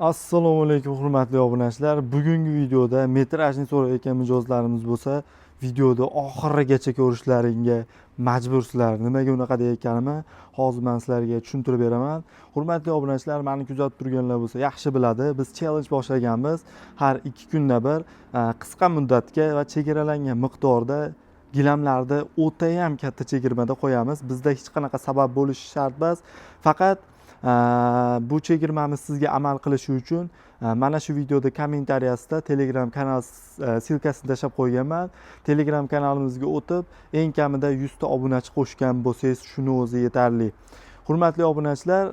Assalomu alaykum hurmatli obunachilar. Bugungi videoda metrajni so'rayotgan mijozlarimiz bo'lsa, videoda oxirigacha ko'rishlaringga majbursizlar. Nimaga unaqa deyotganimni hozir men sizlarga tushuntirib beraman. Hurmatli obunachilar, meni kuzatib turganlar bo'lsa, yaxshi biladi. Biz challenge boshlaganmiz. Har 2 kunda bir qisqa muddatga va chegaralangan miqdorda gilamlarni o'ta ham katta chegirmada qo'yamiz. Bizda hech qanaqa sabab bo'lishi shart emas. Faqat bu chegirmamiz sizga amal qilishi uchun mana shu videoda kommentariyasida Telegram kanal silkasini tashlab qo'yganman. Telegram kanalimizga o'tib, eng kamida 100 ta obunachi qo'shgan bo'lsangiz, shuni o'zi yetarli. Hurmatli obunachilar,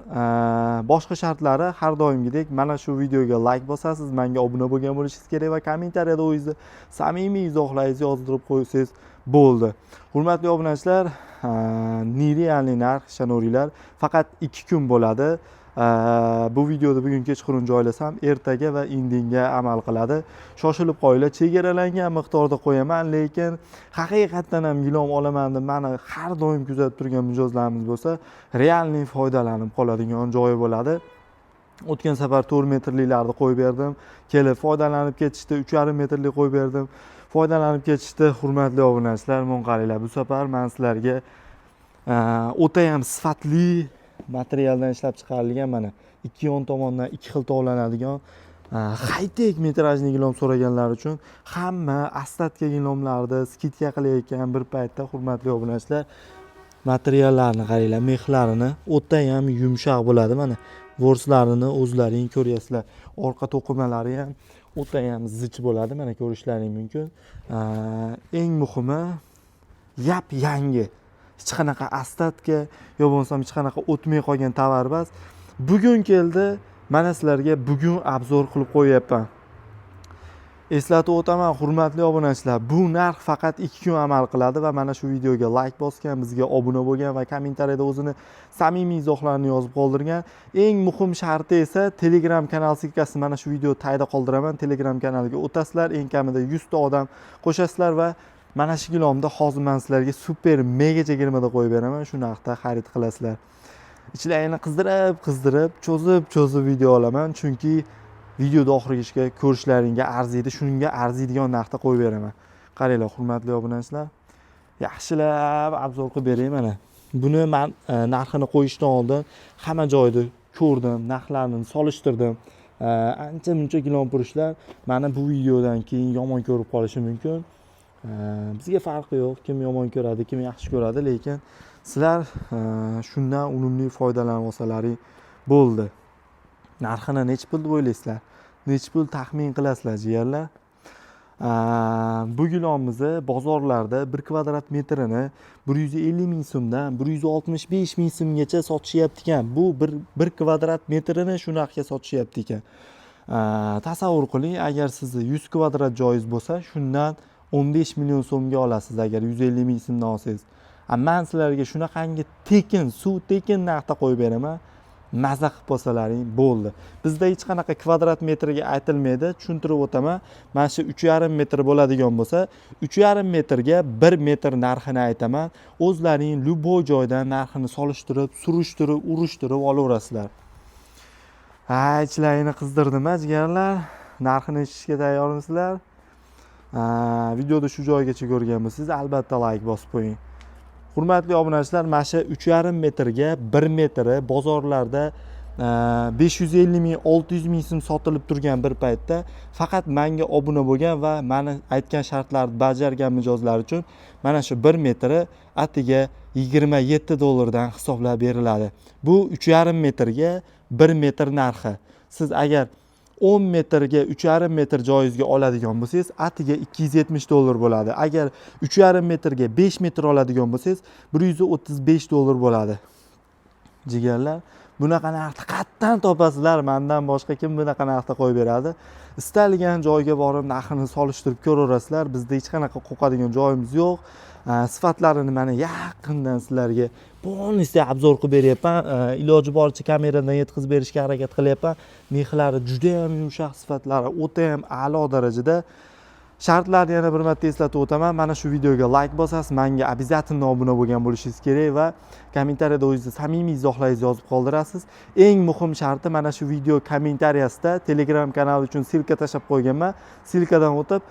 boshqa shartlari har doimgidek mana shu videoga like bosasiz, menga obuna bo'lgan bo'lishingiz kerak va kommentariyada o'zingizni samimiy izohlaringizni yozdirib qo'ysangiz bo'ldi. Hurmatli obunachilar, nerealniy narx ishoninglar, faqat 2 kun bo'ladi. Bu videoda bugun kechqurun joylasam, ertaga va indinga amal qiladi. Shoshilib qo'yinglar, chegaralangan miqdorda qo'yaman, lekin haqiqatan ham gilom olaman deb meni har doim kuzatib turgan mijozlarimiz bo'lsa, realniy foydalanib qoladigan joyi bo'ladi. O'tgan safar 4 metrliklarni qo'yib berdim, kelib foydalanib ketishdi, 3,5 metrlik qo'yib berdim. Foydalanib ketishdi. Hurmatli obunachilar, men qaranglar, bu safar men sizlarga o'ta ham sifatli materialdan ishlab chiqarilgan mana ikki yon tomondan ikki xil tovlanadigan high-tech metrajli gilom so'raganlar uchun hamma ostatka gilomlarni skidka qilayotgan bir paytda, hurmatli obunachilar, materiallarni qaranglar, mexlarini o'ta ham yumshoq bo'ladi. Mana vorslarini o'zlaring ko'ryapsizlar. Orqa to'qimalari ham o'ta ham zich bo'ladi, mana ko'rishlaring mumkin. Eng muhimi, yap yangi, hech qanaqa ostatka yo bo'lmasam hech qanaqa o'tmay qolgan tovar emas. Bugun keldi, mana sizlarga bugun obzor qilib qo'yapman. Eslatib o'taman, hurmatli obunachilar, bu narx faqat 2 kun amal qiladi va mana shu videoga like bosgan, bizga obuna bo'lgan va kommentariyada o'zini samimiy izohlarini yozib qoldirgan. Eng muhim sharti esa Telegram kanal silkasini mana shu video tagida qoldiraman. Telegram kanaliga o'tasizlar, eng kamida 100 ta odam qo'shasizlar va mana shu gilomda hozir men sizlarga super mega chegirmada qo'yib beraman. Shu narxda xarid qilasizlar. Ichlarini qizdirib, cho'zib video olaman, chunki videoda oxirigacha ko'rishlaringga arziydi, shunga arziydigan narxda qo'yib beraman. Qaranglar, hurmatli obunachilar, yaxshilab obzor qilib beray mana. Buni men narxini qo'yishdan oldin hamma joyda ko'rdim, narxlarini solishtirdim. Ancha-muncha gilompurishlar mana bu videodan keyin yomon ko'rib qolishi mumkin. Bizga farqi yo'q, kim yomon ko'radi, kim yaxshi ko'radi, lekin sizlar shundan unumli foydalanib olsalaring bo'ldi. Narxini necha pul deb o'ylaysizlar? Necha pul taxmin qilasizlar, jigarlar? Bu gilomimizni bozorlarda 1 kvadrat metrini 150 ming so'mdan 165 ming so'mgacha sotishyapti ekan. Bu 1 kvadrat metrini shu narxga sotishyapti ekan. Tasavvur qiling, agar sizni 100 kvadrat joyingiz bo'lsa, shundan 15 million so'mga olasiz agar 150 ming so'mdan olsangiz. Men sizlarga shunaqangi tekin, suv tekin narxda qo'yib beraman. Maza qilib bo'lsalaring bo'ldi. Bizda hech qanaqa kvadrat metrga aytilmaydi, tushuntirib o'taman. Mana shu 3,5 metr bo'ladigan bo'lsa, 3,5 metrga 1 metr narxini aytaman. O'zlaring любой joydan narxini solishtirib, surishtirib, urishtirib olaverasizlar. Ichlarini qizdirdim, jigarlar. Narxini eshitishga tayyormisizlar? Videoda shu joygacha ko'rgan bo'lsangiz, albatta like bosib qo'ying. Hurmatli obunachilar, mana shu 3,5 metrga 1 metri bozorlarda 550 ming, 600 ming so'm sotilib turgan bir paytda faqat menga obuna bo'lgan va meni aytgan shartlarni bajargan mijozlar uchun mana shu 1 metri atiga $27 dan hisoblab beriladi. Bu 3,5 metrga 1 metr narxi. Siz agar 10 metrga 3,5 metr joyingizga oladigan bo'lsangiz, atiga $270 bo'ladi. Agar 3,5 metrga 5 metr oladigan bo'lsangiz, $135 bo'ladi. Jigarlar, bunaqa narxda qayerdan topasizlar? Mendan boshqa kim bunaqa narxda qo'yib beradi? Istalgan joyga borib narxini solishtirib ko'raverasizlar. Bizda hech qanaqa qo'qadigan joyimiz yo'q. Sifatlarini mana yaqindan sizlarga polniy obzor qilib beryapman. Iloji boricha kameradan yetkazib berishga harakat qilyapman. Mexlari juda ham yumshoq, sifatlari o'ta ham a'lo darajada. Shartlarni yana bir marta eslatib o'taman. Mana shu videoga like bosasiz, menga обязательно obuna bo'lgan bo'lishingiz kerak va kommentariyada o'zingizni samimiy izohlaringizni yozib qoldirasiz. Eng muhim sharti mana shu video kommentariyasida Telegram kanali uchun silka tashlab qo'yganman. Silkadan o'tib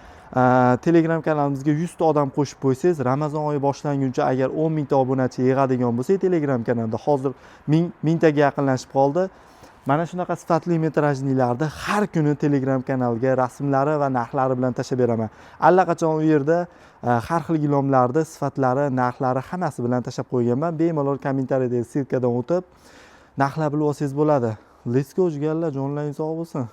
Telegram kanalimizga 100 ta odam qo'shib qo'ysangiz, Ramazon oyi boshlanguncha agar 10 mingta obunachi yig'adigan bo'lsak Telegram kanalida hozir 1000 taga yaqinlashib qoldi. Mana shunaqa sifatli metrajnilarni har kuni Telegram kanaliga rasmlari va narxlari bilan tashlab beraman. Allaqachon u yerda har xil gilamlarni sifatlari, narxlari hammasi bilan tashlab qo'yganman. Bemalol kommentariyadagi silkadan o'tib narxlar bilib olsangiz bo'ladi. Let's go jigarlar, jonlaringiz sog' bo'lsin.